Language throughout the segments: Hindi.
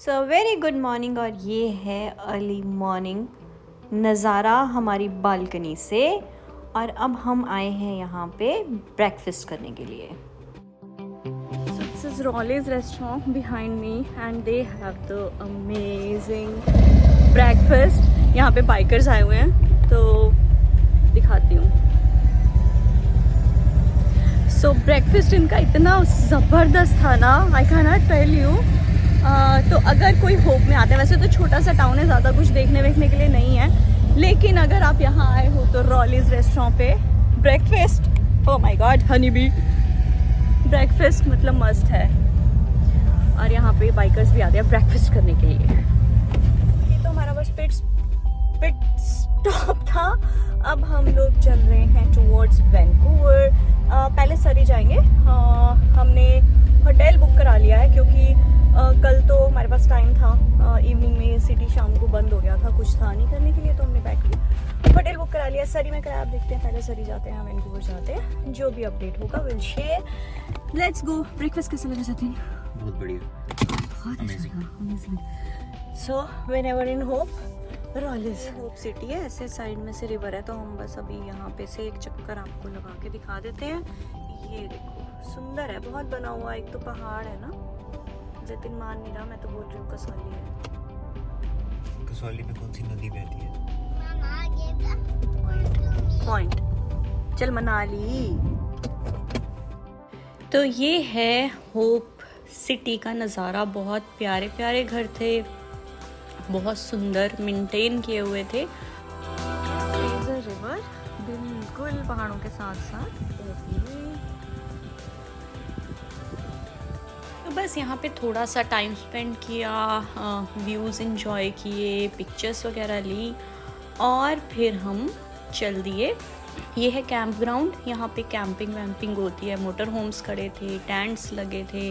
So very good morning. और ये है अर्ली मॉर्निंग नज़ारा हमारी बालकनी से। और अब हम आए हैं यहाँ पे ब्रेकफास्ट करने के लिए। So this is Raleigh's restaurant behind me and they have the amazing breakfast. यहाँ पे बाइकर्स आए हुए हैं तो दिखाती हूँ। सो ब्रेकफास्ट इनका इतना ज़बरदस्त था ना, I can not tell you. तो अगर कोई होप में आता है, वैसे तो छोटा सा टाउन है, ज़्यादा कुछ देखने वेखने के लिए नहीं है, लेकिन अगर आप यहाँ आए हो तो रॉलीज रेस्टोरेंट पे breakfast, oh my God, honey bee, breakfast मतलब मस्ट है। और यहाँ पे बाइकर्स भी आते हैं ब्रेकफास्ट करने के लिए। ये तो हमारा बस पिट स्टॉप था। अब हम लोग चल रहे हैं टुवर्ड्स वैंकूवर। पहले सरी जाएंगे। हमने होटल बुक करा लिया है क्योंकि कल तो हमारे पास टाइम था। इवनिंग में सिटी शाम को बंद हो गया था, कुछ था नहीं करने के लिए, तो हमने बैठ के होटल बुक करा लिया। सरी में कराया, आप देखते हैं। पहले सरी जाते हैं, वैंकूवर जाते हैं। जो भी अपडेट होगा will share. Let's go. Breakfast कैसे लगा सचिन? बहुत बढ़िया, बहुत amazing. So whenever in hope, रॉलीज होप सिटी है, ऐसे साइड में से रिवर है, तो हम बस अभी यहाँ पे से एक चक्कर आपको लगा के दिखा देते हैं। ये देखो, सुंदर है, बहुत बना हुआ। एक तो पहाड़ है ना, जतिन मान नहीं रहा, मैं तो बोल रही हूँ कसौली है। कसौली में कौन सी नदी बहती है? पॉइंट। चल मनाली। तो ये है होप सिटी का नज़ारा। बहुत प्यारे प्यारे घर थे, बहुत सुंदर मेंटेन किए हुए थे। रिवर बिल्कुल पहाड़ों के साथ साथ। तो बस यहाँ पे थोड़ा सा टाइम स्पेंड किया, व्यूज़ एंजॉय किए, पिक्चर्स वगैरह ली और फिर हम चल दिए। ये है कैंप ग्राउंड। यहाँ पे कैंपिंग वैम्पिंग होती है, मोटर होम्स खड़े थे, टेंट्स लगे थे,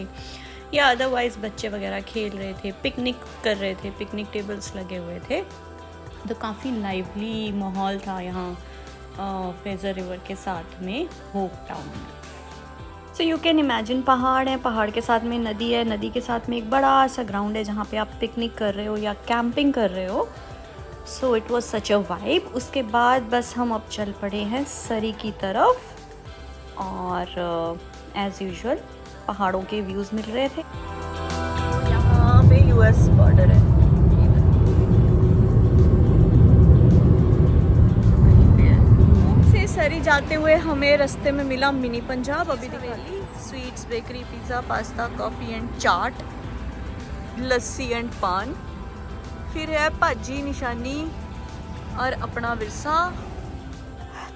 या अदरवाइज़ बच्चे वगैरह खेल रहे थे, पिकनिक कर रहे थे, पिकनिक टेबल्स लगे हुए थे। तो काफ़ी लाइवली माहौल था यहाँ फ्रेजर रिवर के साथ में होप टाउन में। सो यू कैन इमेजिन, पहाड़ है, पहाड़ के साथ में नदी है, नदी के साथ में एक बड़ा सा ग्राउंड है जहाँ पे आप पिकनिक कर रहे हो या कैंपिंग कर रहे हो। So it was such a vibe. उसके बाद बस हम अब चल पड़े हैं सरी की तरफ और एज़ यूजुअल पहाड़ों के व्यूज़ मिल रहे थे। यहाँ पे यूएस बॉर्डर है। से सरी जाते हुए हमें रास्ते में मिला मिनी पंजाब। अभी दिखाई sweets, bakery, pizza, pasta, coffee and chaat, lassi and पान। फिर है भाजी निशानी और अपना विरसा।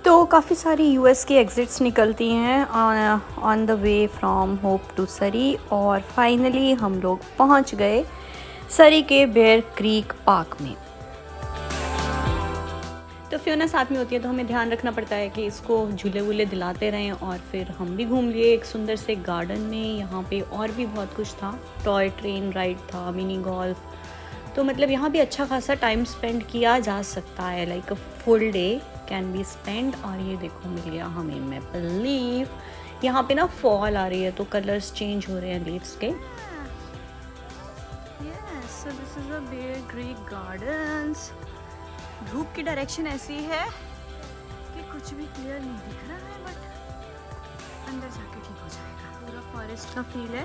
तो काफ़ी सारी यूएस की एग्ज़िट्स निकलती हैं on the way from Hope to Surrey. और फाइनली हम लोग पहुंच गए सरी के बेयर क्रीक पार्क में। तो फियोना साथ में होती है तो हमें ध्यान रखना पड़ता है कि इसको झूले वूले दिलाते रहें। और फिर हम भी घूम लिए एक सुंदर से गार्डन में। यहाँ पे और भी बहुत कुछ था, टॉय ट्रेन राइड था, मिनी गोल्फ। तो मतलब यहाँ भी अच्छा खासा टाइम स्पेंड किया जा सकता है, like a full day can be spend. और ये देखो मिल गया हमें मैपल लीफ। यहाँ पे ना फॉल आ रही है तो कलर्स चेंज हो रहे हैं लीव्स के। Yes, so this is a Bear Creek Gardens. धूप की डायरेक्शन ऐसी है कि कुछ भी क्लियर नहीं दिख रहा है, बट अंदर जाके ठीक हो जाएगा। पूरा फॉरेस्ट का फील है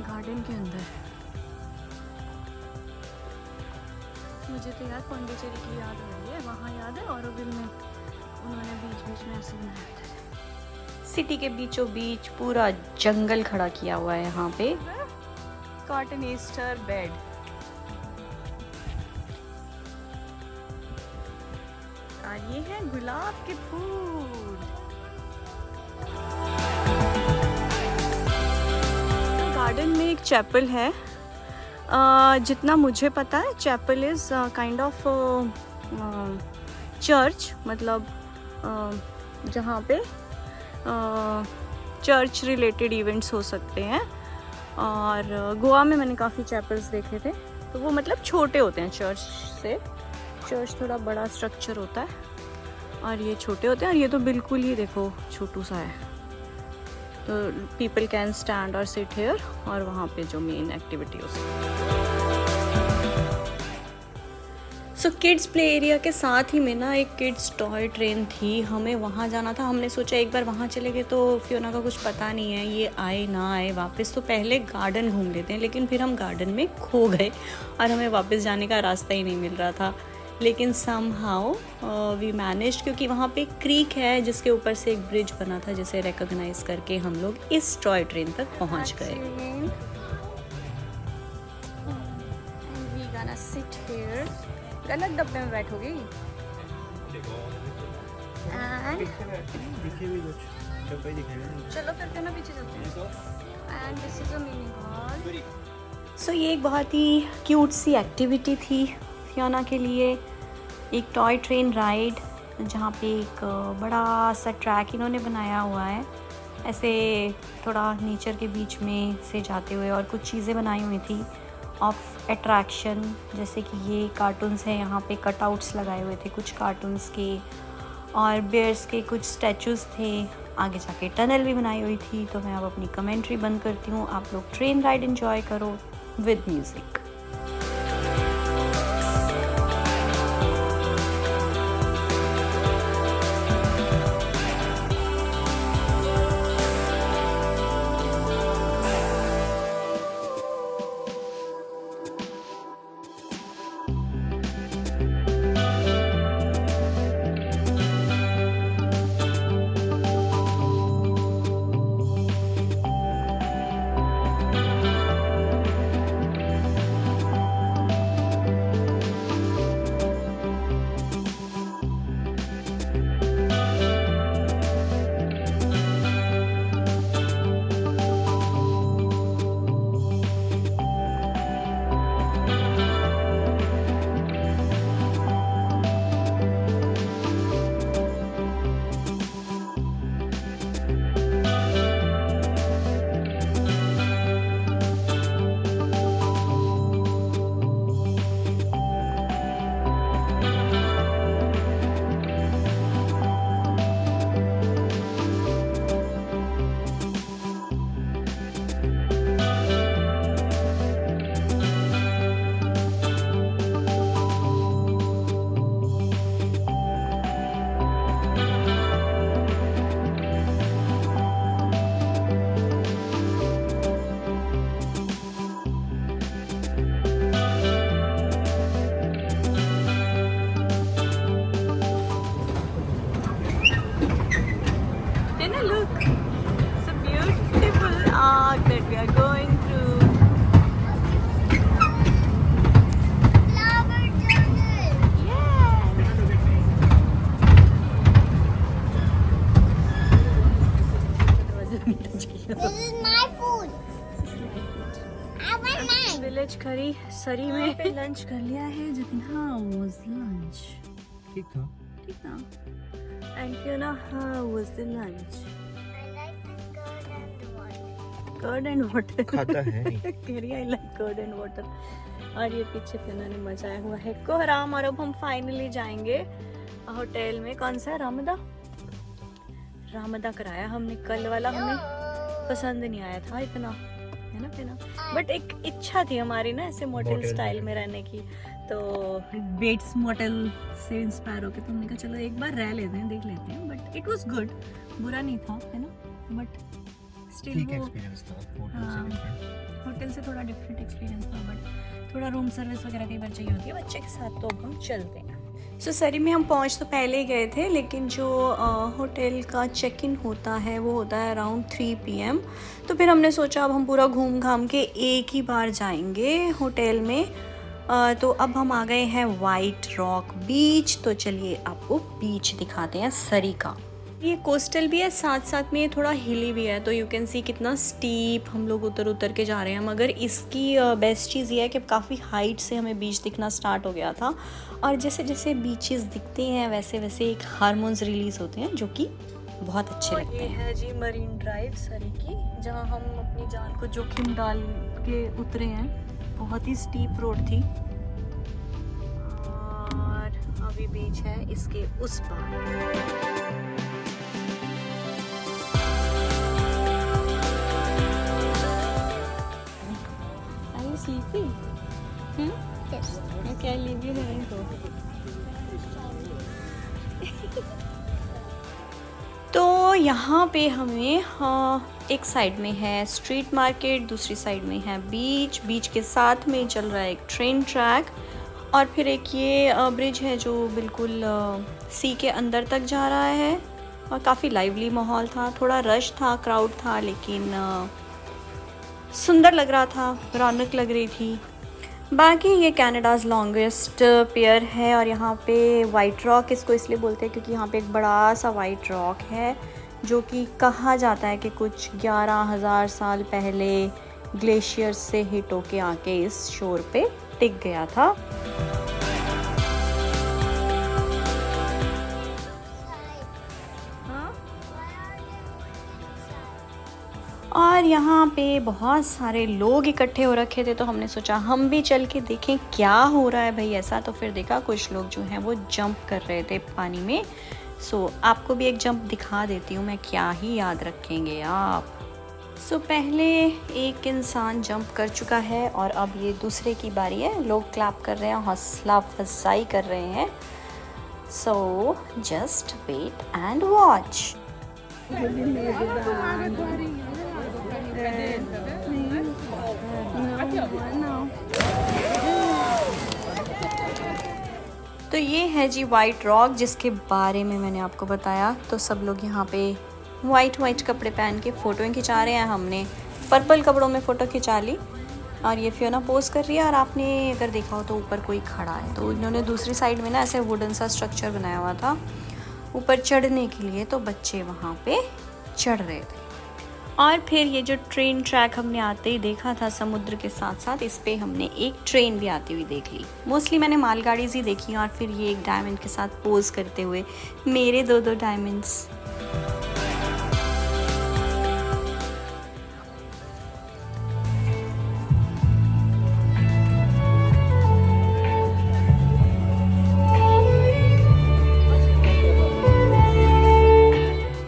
गार्डन के अंदर। मुझे तो यार पौंडीचेरी की याद आ रही है। वहाँ याद है ऑरोविल में उन्होंने बीच बीच में ऐसे बनाया था। सिटी के बीचों बीच पूरा जंगल खड़ा किया हुआ है यहाँ पे। Cotton Easter bed. और ये है गुलाब के फूल। गार्डन में एक चैपल है। जितना मुझे पता है chapel is kind of church, मतलब जहाँ पे चर्च रिलेटेड इवेंट्स हो सकते हैं। और गोवा में मैंने काफ़ी चैपल्स देखे थे, तो वो मतलब छोटे होते हैं चर्च से। चर्च थोड़ा बड़ा स्ट्रक्चर होता है और ये छोटे होते हैं। और ये तो बिल्कुल ही देखो छोटू सा है। तो पीपल कैन स्टैंड और सिट हेयर, और वहाँ पे जो मेन एक्टिविटी हो सकती है। सो किड्स प्ले एरिया के साथ ही में ना एक किड्स टॉय ट्रेन थी, हमें वहाँ जाना था। हमने सोचा एक बार वहाँ चले गए तो फियोना का कुछ पता नहीं है, ये आए ना आए वापस, तो पहले गार्डन घूम लेते हैं। लेकिन फिर हम गार्डन में खो गए और हमें वापस जाने का रास्ता ही नहीं मिल रहा था। लेकिन समहाउ वी मैनेज्ड, क्योंकि वहाँ पे एक क्रीक है जिसके ऊपर से एक ब्रिज बना था, जिसे रिकॉग्नाइज करके हम लोग इस टॉय ट्रेन तक पहुँच गए। सिट हियर, गलत डब्बे में बैठोगी। एंड चलो फिर ना पीछे चलते हैं। And this is a mini hall. So ये एक बहुत ही क्यूट सी एक्टिविटी थी फियोना के लिए, एक टॉय ट्रेन राइड जहाँ पे एक बड़ा सा ट्रैक इन्होंने बनाया हुआ है, ऐसे थोड़ा नेचर के बीच में से जाते हुए, और कुछ चीज़ें बनाई हुई थी ऑफ अट्रैक्शन, जैसे कि ये कार्टून्स हैं, यहाँ पे कटआउट्स लगाए हुए थे कुछ कार्टून्स के, और बेयर्स के कुछ स्टैचूज़ थे। आगे जाके टनल भी बनाई हुई थी। तो मैं अब अपनी कमेंट्री बंद करती हूँ, आप लोग ट्रेन राइड एंजॉय करो विद म्यूज़िक। विलेज खरी सरी में लंच कर लिया है। Jatin how was lunch? ठीक था। ठीक था। And Fiona how was the lunch? I like the curd and the water. Curd and water खाता है नहीं। कह रही I like curd and water. और ये पीछे फियोना ने मचाया हुआ है कोहराम। और अब हम फाइनली जाएंगे होटल में। कौन सा? रामदा। रामदा कराया हमने, कल वाला हमें पसंद नहीं आया था इतना, है ना फिना। बट एक इच्छा थी हमारी ना ऐसे मोटेल स्टाइल में रहने की, तो बेट्स मोटेल से इंस्पायर होके तुमने कहा चलो एक बार रह लेते हैं, देख लेते हैं। बट इट वाज गुड, बुरा नहीं था, है ना। बट स्टिल ठीक वो एक्सपीरियंस था होटल से हाँ, डिफरेंट। होटल से थोड़ा डिफरेंट एक्सपीरियंस था। बट थोड़ा रूम सर्विस वगैरह कई बार चाहिए होती है बच्चे के साथ, तो अब हम चलते हैं। सो सरी में हम पहुंच तो पहले ही गए थे, लेकिन जो होटल का चेक इन होता है वो होता है अराउंड 3 PM। तो फिर हमने सोचा अब हम पूरा घूम घाम के एक ही बार जाएंगे होटल में। तो अब हम आ गए हैं वाइट रॉक बीच। तो चलिए आपको बीच दिखाते हैं सरी का। ये कोस्टल भी है, साथ साथ में ये थोड़ा हिली भी है, तो यू कैन सी कितना स्टीप हम लोग उतर के जा रहे हैं। मगर इसकी बेस्ट चीज़ ये है कि काफ़ी हाइट से हमें बीच दिखना स्टार्ट हो गया था, और जैसे जैसे बीचेस दिखते हैं वैसे वैसे एक हार्मोन्स रिलीज़ होते हैं जो कि बहुत अच्छे लगते हैं। ये है जी मरीन ड्राइव सरी की, जहाँ हम अपनी जान को जोखिम डाल के उतरे हैं। बहुत ही स्टीप रोड थी, और अभी बीच है इसके उस पार। Sleepy? this. Okay, I'll leave you here and go. तो यहाँ पे हमें एक साइड में है स्ट्रीट मार्केट, दूसरी साइड में है बीच, बीच के साथ में चल रहा है एक ट्रेन ट्रैक, और फिर एक ये ब्रिज है जो बिल्कुल सी के अंदर तक जा रहा है। और काफ़ी लाइवली माहौल था, थोड़ा रश था, क्राउड था, लेकिन सुंदर लग रहा था, रौनक लग रही थी। बाकी ये कनाडाज़ लॉन्गेस्ट पियर है, और यहाँ पे वाइट रॉक इसको इसलिए बोलते हैं क्योंकि यहाँ पे एक बड़ा सा वाइट रॉक है जो कि कहा जाता है कि कुछ 11,000 साल पहले ग्लेशियर से हिट होके आके इस शोर पे टिक गया था। और यहाँ पे बहुत सारे लोग इकट्ठे हो रखे थे, तो हमने सोचा हम भी चल के देखें क्या हो रहा है भाई ऐसा। तो फिर देखा कुछ लोग जो हैं वो जंप कर रहे थे पानी में। सो आपको भी एक जंप दिखा देती हूँ मैं, क्या ही याद रखेंगे आप। सो पहले एक इंसान जंप कर चुका है और अब ये दूसरे की बारी है। लोग क्लैप कर रहे हैं, हौसला अफजाई कर रहे हैं। So just wait and watch. तो ये है जी वाइट रॉक जिसके बारे में मैंने आपको बताया। तो सब लोग यहाँ पे वाइट कपड़े पहन के फ़ोटो खिंचा रहे हैं। हमने पर्पल कपड़ों में फ़ोटो खिंचा ली और ये फियोना पोज कर रही है। और आपने अगर देखा हो तो ऊपर कोई खड़ा है, तो इन्होंने दूसरी साइड में ना ऐसे वुडन सा स्ट्रक्चर बनाया हुआ था ऊपर चढ़ने के लिए, तो बच्चे वहाँ पे चढ़ रहे थे। और फिर ये जो ट्रेन ट्रैक हमने आते ही देखा था समुद्र के साथ साथ, इस पे हमने एक ट्रेन भी आती हुई देख ली। मोस्टली मैंने मालगाड़ीज़ ही देखी, और फिर ये एक डायमंड के साथ पोज करते हुए, मेरे दो डायमंड्स।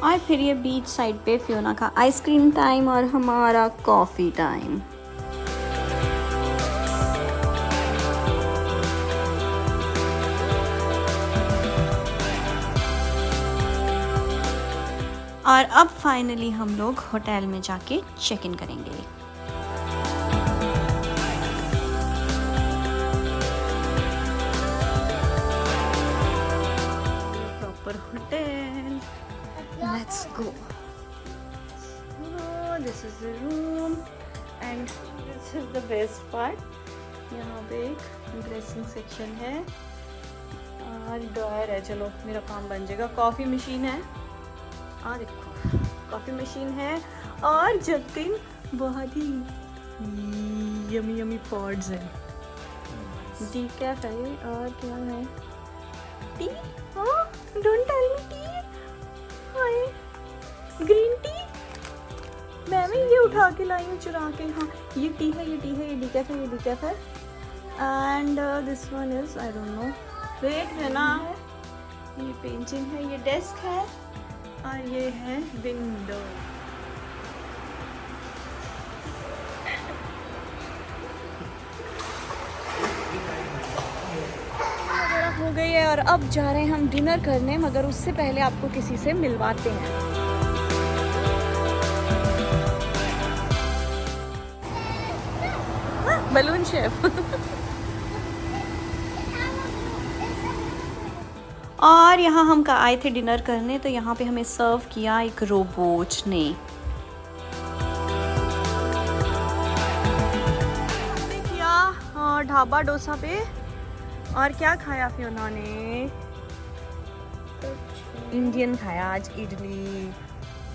और फिर ये बीच साइड पे फियोना का आइसक्रीम टाइम और हमारा कॉफ़ी टाइम। और अब फाइनली हम लोग होटल में जाके चेक इन करेंगे। Proper hotel, let's go. Oh, this is the room and this is the best part. यहाँ पे एक ड्रेसिंग सेक्शन है और ड्रॉयर है। चलो मेरा काम बन जाएगा। कॉफ़ी मशीन है, देखो कॉफ़ी मशीन है। और जतिन बहुत ही यमी पॉड्स है। डीकैफ है और क्या है, tea. Don't tell me tea. Green tea मैं भी ये उठा के लाई हूँ चुरा के। हाँ ये टी है, ये डीकैफ है, ये डीकैफ है। And this one is I don't know, rate है ना। ये पेंटिंग है, ये डेस्क है और ये है विंडो। हो गई है और अब जा रहे हैं हम डिनर करने, मगर उससे पहले आपको किसी से मिलवाते हैं। Balloon chef. और यहाँ हम आए थे डिनर करने, तो यहाँ पे हमें सर्व किया एक रोबोट ने। किया ढाबा डोसा पे। और क्या खाया फियोना ने? इंडियन खाया आज, इडली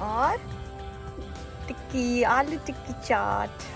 और टिक्की, आलू टिक्की चाट।